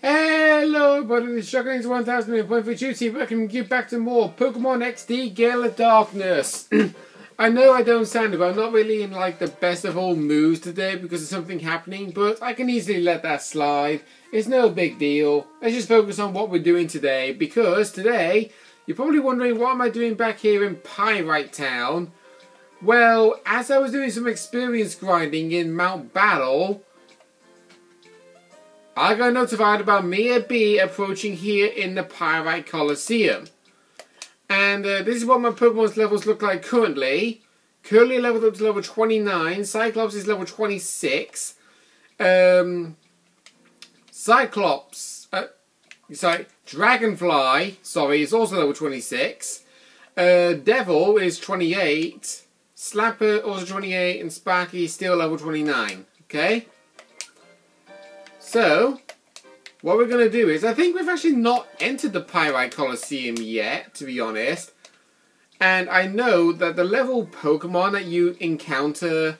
Hello everybody, this is Shocking 1000.3 team. Welcome you back to more Pokemon XD Gale of Darkness. I know I don't sound it, but I'm not really in like the best of all moods today because of something happening, but I can easily let that slide. It's no big deal. Let's just focus on what we're doing today, because today, you're probably wondering what am I doing back here in Pyrite Town. Well, as I was doing some experience grinding in Mount Battle, I got notified about Miror B approaching here in the Pyrite Coliseum. And this is what my Pokemon's levels look like currently. Curly leveled up to level 29. Cyclops is level 26. Dragonfly, is also level 26. Devil is 28. Slapper also 28. And Sparky still level 29. Okay? So, what we're going to do is, I think we've actually not entered the Pyrite Coliseum yet, to be honest. And I know that the level Pokemon that you encounter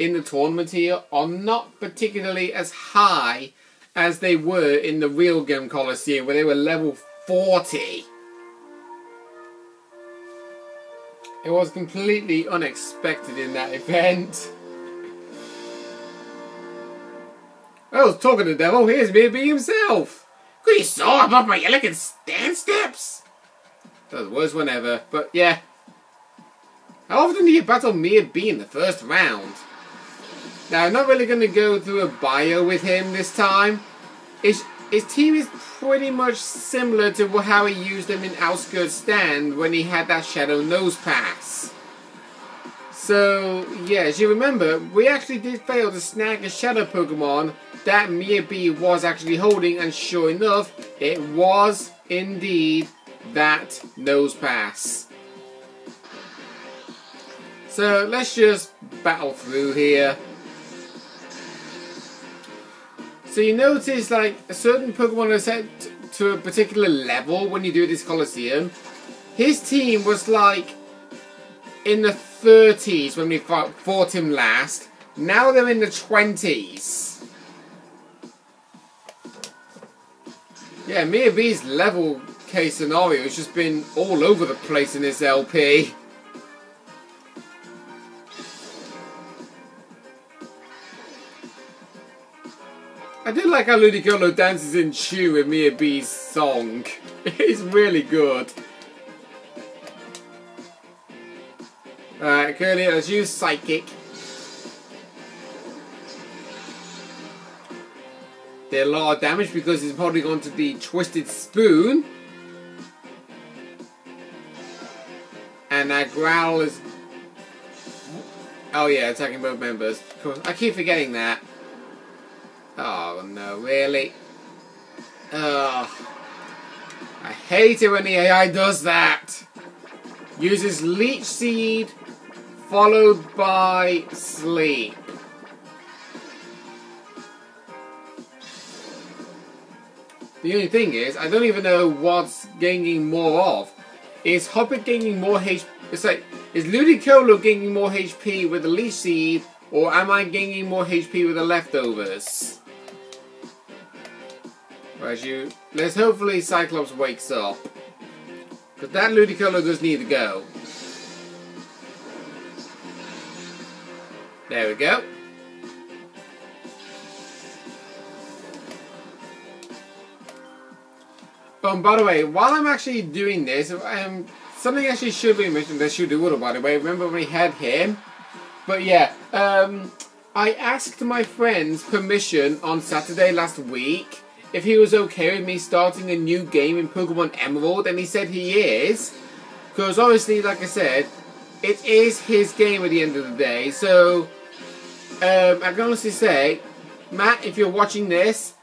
in the tournament here are not particularly as high as they were in the real game Coliseum, where they were level 40. It was completely unexpected in that event. Oh, talking to the devil, here's Miror B himself. Could you soar above my elegant stand steps? That was the worst one ever, but yeah. How often do you battle Miror B in the first round? Now, I'm not really going to go through a bio with him this time. His team is pretty much similar to how he used them in Outskirts Stand when he had that Shadow Nose Pass. So, yeah, as you remember, we actually did fail to snag a Shadow Pokemon that Miror B was actually holding, and sure enough, it was indeed that Nose Pass. So, let's just battle through here. So you notice, like, a certain Pokemon are set to a particular level when you do this Coliseum. His team was, like, in the 30s when we fought him last. Now they're in the 20s. Yeah, Miror B's level case scenario has just been all over the place in this LP. I do like how Ludicolo dances in tune with Miror B's song. It's really good. Alright, Curly, let's use Psychic. Did a lot of damage because he's probably gone to the Twisted Spoon. And that Growl is... Oh yeah, attacking both members. I keep forgetting that. Oh no, really? Ugh. I hate it when the AI does that. Uses Leech Seed followed by Sleep. The only thing is, I don't even know what's gaining more of. Is Hoppet gaining more HP? It's like, is Ludicolo gaining more HP with the Leech Seed, or am I gaining more HP with the leftovers? Let's hopefully Cyclops wakes up. Because that Ludicolo does need to go. There we go. By the way, while I'm actually doing this, something actually should be mentioned. That should do, by the way. Remember when we had him? But yeah, I asked my friend's permission on Saturday last week if he was okay with me starting a new game in Pokemon Emerald, and he said he is. Because obviously, like I said, it is his game at the end of the day. So, I can honestly say, Matt, if you're watching this,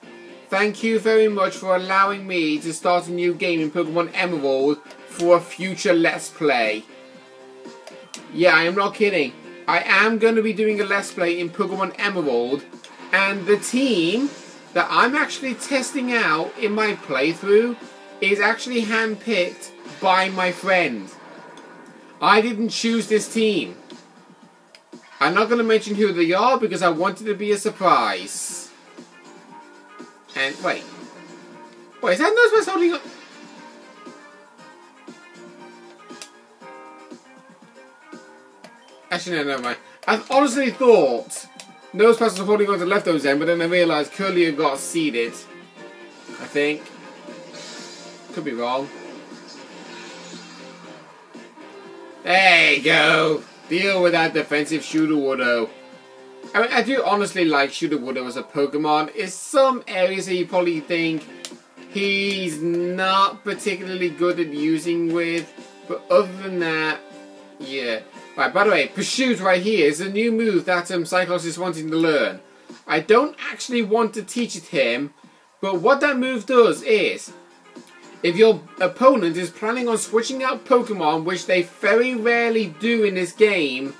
thank you very much for allowing me to start a new game in Pokemon Emerald for a future Let's Play. Yeah, I am not kidding. I am going to be doing a Let's Play in Pokemon Emerald, and the team that I'm actually testing out in my playthrough is actually handpicked by my friend. I didn't choose this team. I'm not going to mention who they are because I want it to be a surprise. And wait, Wait, is that Nosepass holding on? Actually, no, never mind. I honestly thought Nosepass was holding on to Leftover's end, but then I realised Curlier got seeded. I think. Could be wrong. There you go. Deal with that defensive Shooter-Woodo. I mean, I do honestly like Shooter-Woodo as a Pokemon. In some areas that you probably think he's not particularly good at using with, but other than that, yeah. Right, by the way, Pursuit right here is a new move that Cyclops is wanting to learn. I don't actually want to teach it him, but what that move does is, if your opponent is planning on switching out Pokemon, which they very rarely do in this game,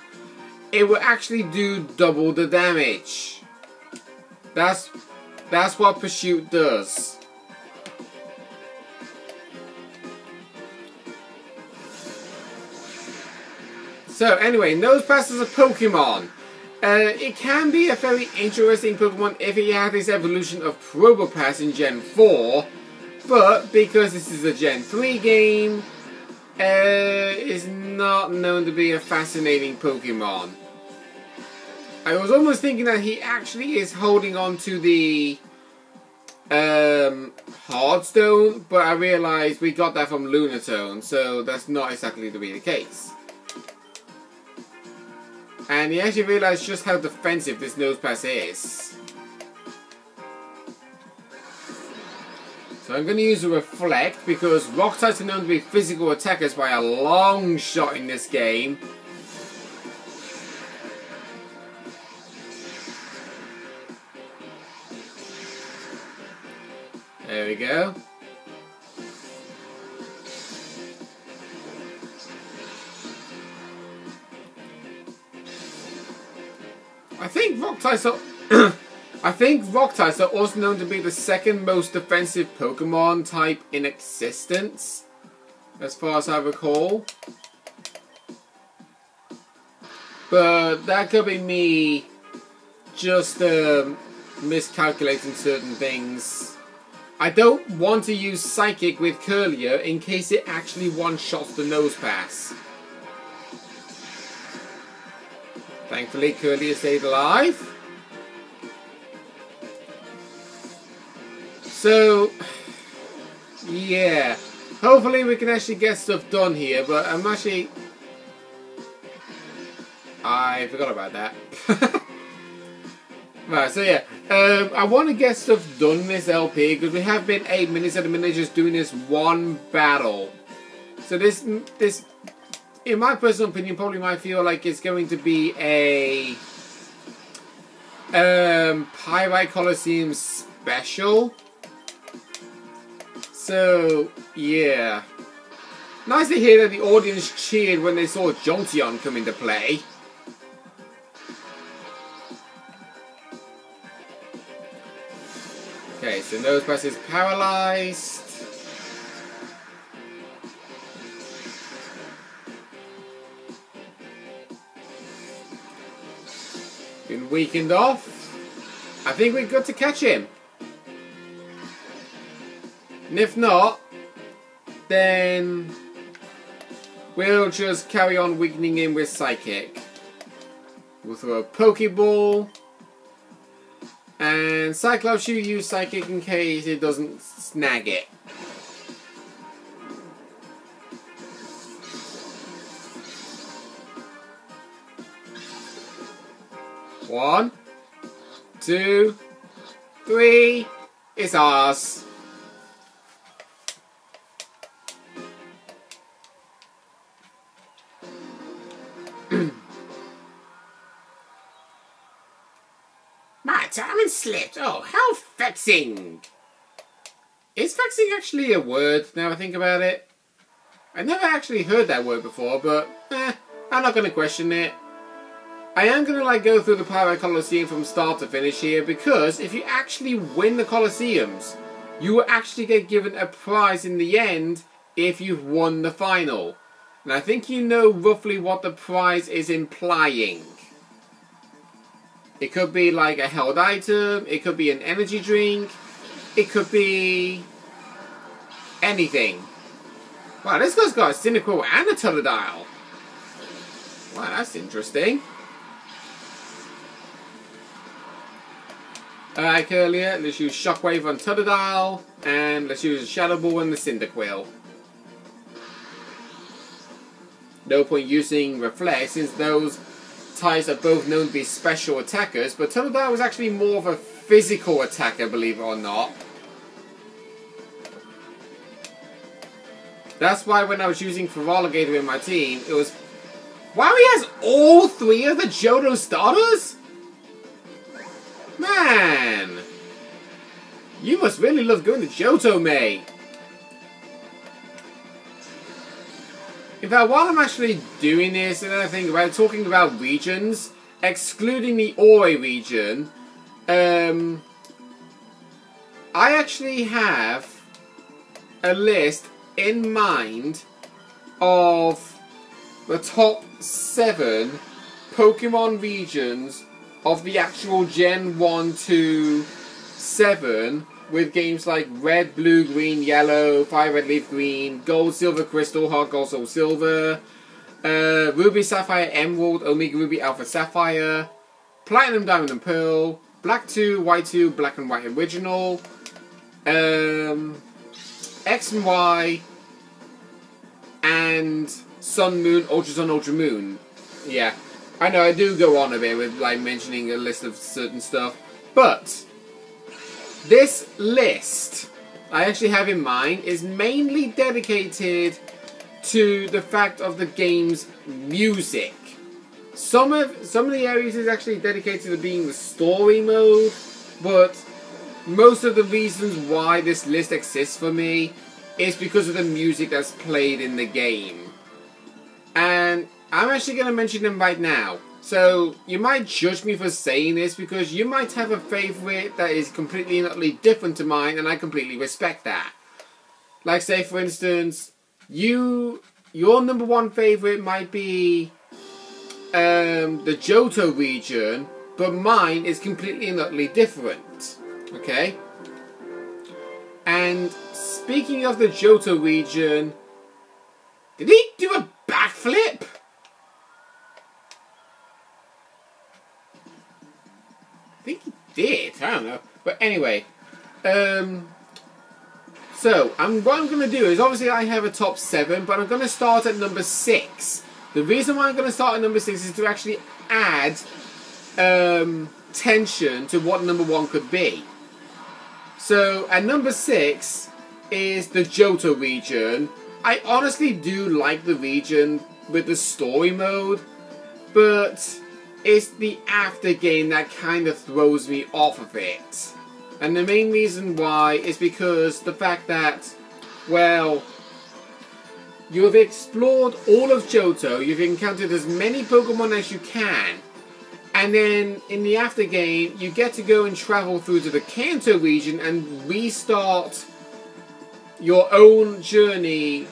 it will actually do double the damage. That's what Pursuit does. So anyway, Nosepass is a Pokemon. It can be a very interesting Pokemon if he had his evolution of Probopass in Gen 4, but because this is a Gen 3 game, is not known to be a fascinating Pokemon. I was almost thinking that he actually is holding on to the Hardstone, but I realised we got that from Lunatone, so that's not exactly to be the case. And you actually realise just how defensive this Nosepass is. So I'm going to use a Reflect because Rock types are known to be physical attackers by a long shot in this game. There we go. I think Rock types are I think Rock types are also known to be the second most defensive Pokemon type in existence, as far as I recall. But that could be me just miscalculating certain things. I don't want to use Psychic with Curlier in case it actually one-shots the Nosepass. Thankfully, Curlier stayed alive. So, yeah. Hopefully we can actually get stuff done here, but I'm actually... I forgot about that. Right, so yeah. I want to get stuff done in this LP, because we have been 8 minutes at a minute just doing this one battle. So this, in my personal opinion, probably might feel like it's going to be a Pyrite Coliseum special. So, yeah. Nice to hear that the audience cheered when they saw Jolteon come into play. Okay, so Nosepass is paralyzed. Been weakened off. I think we're good to catch him. And if not, then we'll just carry on weakening him with Psychic. We'll throw a Pokeball. And Cyclops, you use Psychic in case it doesn't snag it. One, two, three. It's ours. My diamond slipped. Oh, how vexing. Is vexing actually a word now I think about it? I never actually heard that word before, but I'm not going to question it. I am going to go through the Pyrite Coliseum from start to finish here, because if you actually win the Coliseums, you will actually get given a prize in the end if you've won the final. And I think you know roughly what the prize is implying. It could be like a held item, it could be an energy drink, it could be anything. Wow, this guy's got a Cyndaquil and a Totodile. Wow, that's interesting. Like earlier, let's use Shockwave on Totodile, and let's use Shadow Ball on the Cyndaquil. No point using Reflect, since those types are both known to be special attackers, but Totodile was actually more of a physical attacker, believe it or not. That's why when I was using Feraligatr in my team, it was... Wow, he has all 3 of the Johto starters? Man! You must really love going to Johto, mate. In fact, while I'm actually doing this, another thing about talking about regions, excluding the Ore region, I actually have a list in mind of the top 7 Pokemon regions of the actual Gen 1 to 7, with games like Red, Blue, Green, Yellow, Fire Red Leaf Green, Gold, Silver, Crystal, Heart Gold, Soul Silver, Ruby, Sapphire, Emerald, Omega Ruby, Alpha Sapphire, Platinum, Diamond and Pearl, Black 2, White 2, Black and White Original, X and Y, and Sun, Moon, Ultra Sun, Ultra Moon. Yeah, I know I do go on a bit with like mentioning a list of certain stuff, but this list I actually have in mind is mainly dedicated to the fact of the game's music. Some of the areas is actually dedicated to being the story mode, but most of the reasons why this list exists for me is because of the music that's played in the game. And I'm actually going to mention them right now. So you might judge me for saying this because you might have a favourite that is completely and utterly different to mine, and I completely respect that. Like say for instance, your number 1 favourite might be the Johto region, but mine is completely and utterly different. Okay? And speaking of the Johto region, did he do a backflip? I think he did. I don't know. But anyway, so what I'm going to do is, obviously I have a top 7, but I'm going to start at number 6. The reason why I'm going to start at number 6 is to actually add tension to what number 1 could be. So at number 6 is the Johto region. I honestly do like the region with the story mode, but it's the after game that kind of throws me off of it. And the main reason why is because the fact that, well, you have explored all of Johto, you've encountered as many Pokemon as you can, and then in the after game you get to go and travel through to the Kanto region and restart your own journey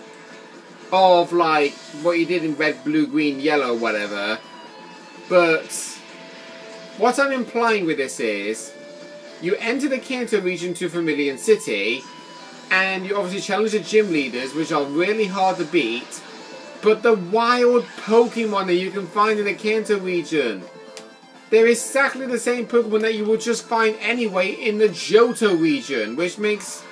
of like what you did in Red, Blue, Green, Yellow, whatever. But what I'm implying with this is, you enter the Kanto region to Vermilion City, and you obviously challenge the gym leaders, which are really hard to beat. But the wild Pokemon that you can find in the Kanto region, they're exactly the same Pokemon that you would just find anyway in the Johto region, which makes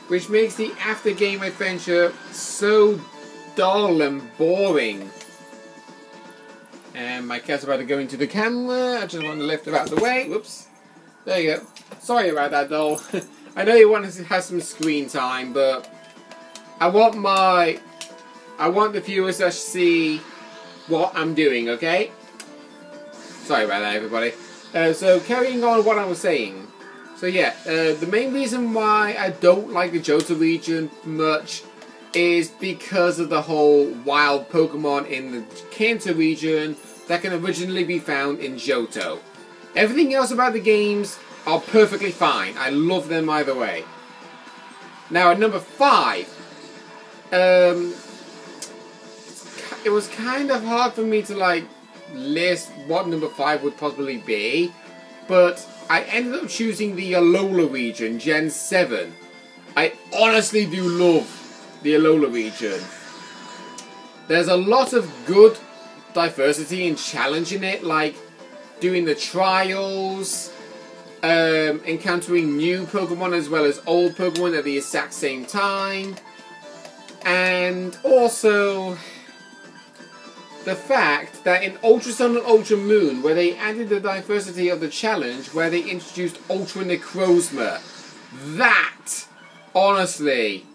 the after game adventure so dull and boring. And my cat's about to go into the camera. I just want to lift her out of the way. Whoops. There you go. Sorry about that, doll. I know you want to have some screen time, but I want the viewers to see what I'm doing, okay? Sorry about that, everybody. So carrying on what I was saying. So yeah, the main reason why I don't like the Johto region much is because of the whole wild Pokemon in the Kanto region that can originally be found in Johto. Everything else about the games are perfectly fine. I love them either way. Now at number 5, it was kind of hard for me to like list what number 5 would possibly be, but I ended up choosing the Alola region, Gen 7. I honestly do love the Alola region. There's a lot of good diversity and challenge in it, like doing the trials, encountering new Pokemon as well as old Pokemon at the exact same time, and also the fact that in Ultra Sun and Ultra Moon, where they added the diversity of the challenge, where they introduced Ultra Necrozma, that honestly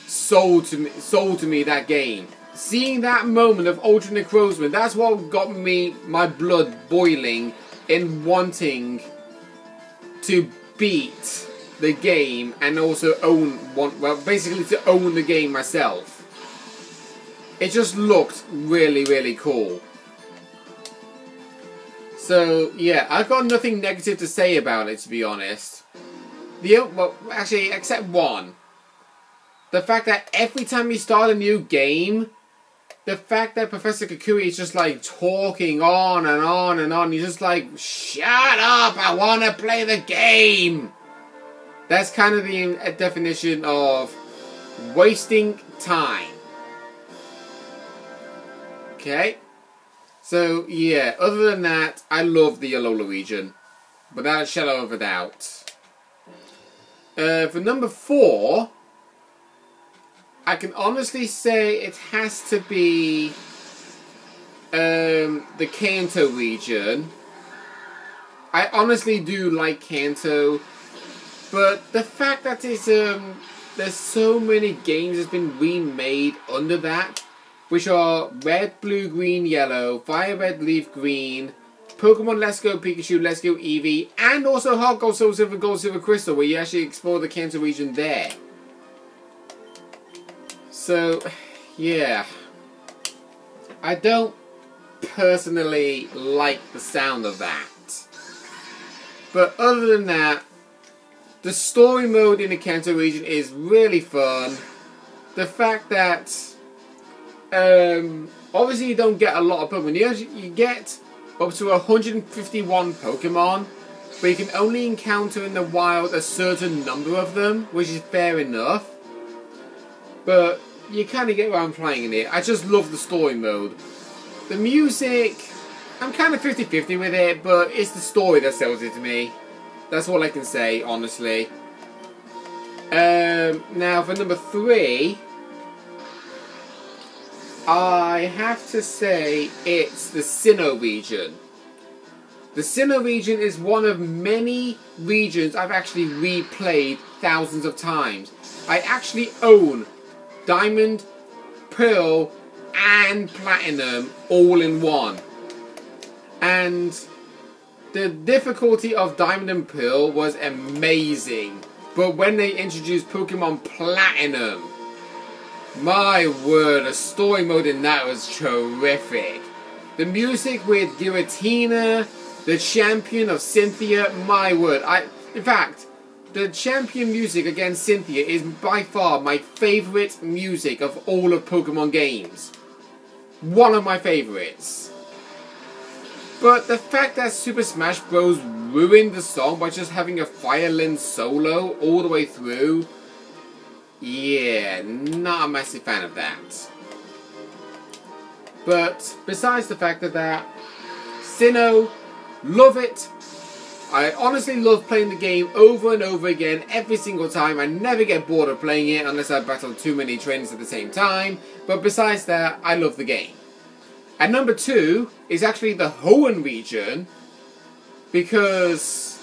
sold to me that game. Seeing that moment of Ultra Necrozma, that's what got me my blood boiling in wanting to beat the game and also basically to own the game myself. It just looked really, really cool. So, yeah, I've got nothing negative to say about it, to be honest. Well, actually, except one. The fact that every time you start a new game, the fact that Professor Kukui is just like talking on and on and on. You're just like, shut up, I want to play the game. That's kind of the definition of wasting time. Okay, so yeah, other than that, I love the Alola region, without a shadow of a doubt. For number 4, I can honestly say it has to be the Kanto region. I honestly do like Kanto, but the fact that there's so many games that's been remade under that, which are Red, Blue, Green, Yellow, Fire Red, Leaf Green, Pokemon Let's Go Pikachu, Let's Go Eevee, and also Heart Gold, Soul Silver, Gold, Silver, Crystal, where you actually explore the Kanto region there. So, yeah. I don't personally like the sound of that. But other than that, the story mode in the Kanto region is really fun. The fact that obviously you don't get a lot of Pokemon. You get up to 151 Pokemon, but you can only encounter in the wild a certain number of them, which is fair enough. But you kind of get what I'm playing in it. I just love the story mode. The music, I'm kind of 50-50 with it, but it's the story that sells it to me. That's all I can say, honestly. Now for number 3, I have to say it's the Sinnoh region. The Sinnoh region is one of many regions I've actually replayed thousands of times. I actually own Diamond, Pearl, and Platinum all in one. And the difficulty of Diamond and Pearl was amazing. But when they introduced Pokemon Platinum, my word, the story mode in that was terrific. The music with Giratina, the champion of Cynthia, my word. In fact, the champion music against Cynthia is by far my favourite music of all of Pokemon games. One of my favourites. But the fact that Super Smash Bros. Ruined the song by just having a Fire Lens solo all the way through, yeah, not a massive fan of that. But besides the fact of that, Sinnoh, love it. I honestly love playing the game over and over again every single time. I never get bored of playing it unless I battle too many trainers at the same time. But besides that, I love the game. And number 2 is actually the Hoenn region, because,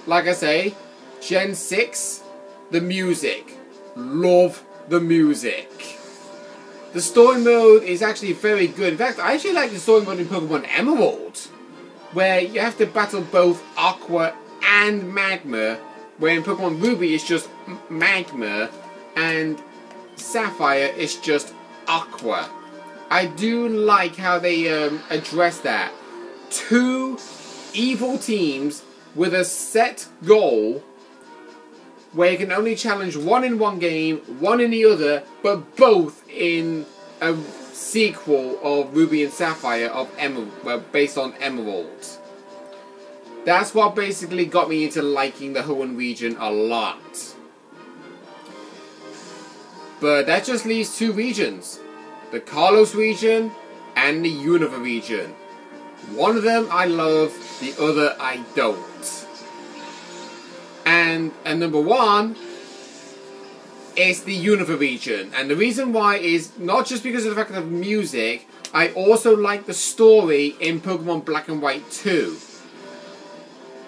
like I say, Gen 6, the music. Love the music. The story mode is actually very good. In fact, I actually like the story mode in Pokemon Emerald, where you have to battle both Aqua and Magma, where in Pokemon Ruby it's just Magma, and Sapphire is just Aqua. I do like how they address that. 2 evil teams with a set goal, where you can only challenge one in one game, one in the other, but both in a sequel of Ruby and Sapphire of based on Emerald. That's what basically got me into liking the Hoenn region a lot. But that just leaves two regions. The Kalos region and the Unova region. One of them I love, the other I don't. And number one is the Unova region. And the reason why is not just because of the fact of music, I also like the story in Pokemon Black and White 2.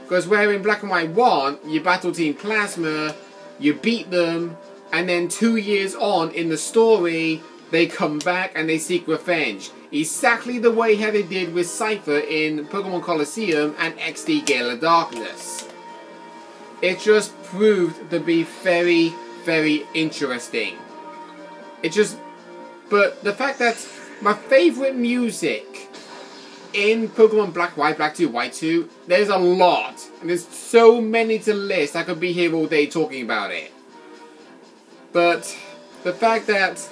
Because where in Black and White 1, you battle Team Plasma, you beat them, and then 2 years on in the story, they come back and they seek revenge. Exactly the way how they did with Cypher in Pokemon Colosseum and XD Gale of Darkness. It just proved to be very, very interesting. But the fact that my favourite music in Pokemon Black, White, Black 2, White 2, there's a lot. And there's so many to list, I could be here all day talking about it. But the fact that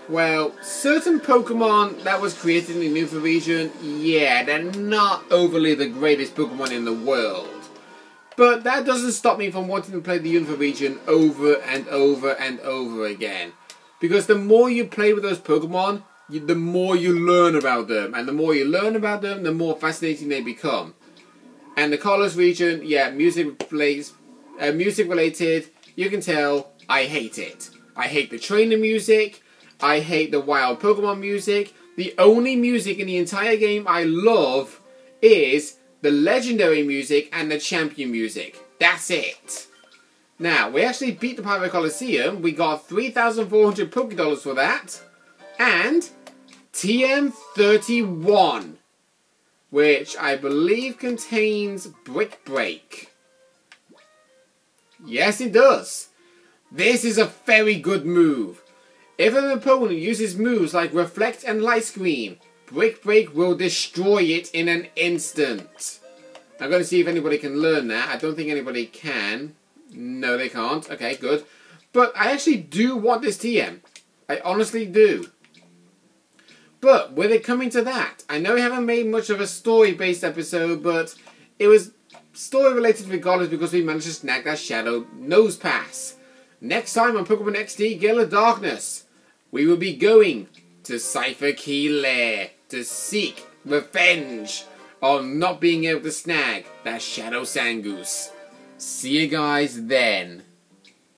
well, certain Pokemon that was created in the Unova region, yeah, they're not overly the greatest Pokemon in the world. But that doesn't stop me from wanting to play the Unova region over and over and over again. Because the more you play with those Pokemon, the more you learn about them. And the more you learn about them, the more fascinating they become. And the Kalos region, yeah, music related, you can tell I hate it. I hate the trainer music. I hate the wild Pokemon music. The only music in the entire game I love is the legendary music and the champion music. That's it. Now, we actually beat the Pyro Colosseum. We got 3,400 Pokédollars for that. And TM31, which I believe contains Brick Break. Yes, it does. This is a very good move. If an opponent uses moves like Reflect and Light Screen, Brick Break will destroy it in an instant. I'm going to see if anybody can learn that. I don't think anybody can. No, they can't. Okay, good. But I actually do want this TM. I honestly do. But with it coming to that, I know we haven't made much of a story-based episode, but it was story-related regardless because we managed to snag that Shadow Nose Pass. Next time on Pokemon XD Gale of Darkness, we will be going to Cypher Key Lair to seek revenge on not being able to snag that Shadow Sangoose. See you guys then.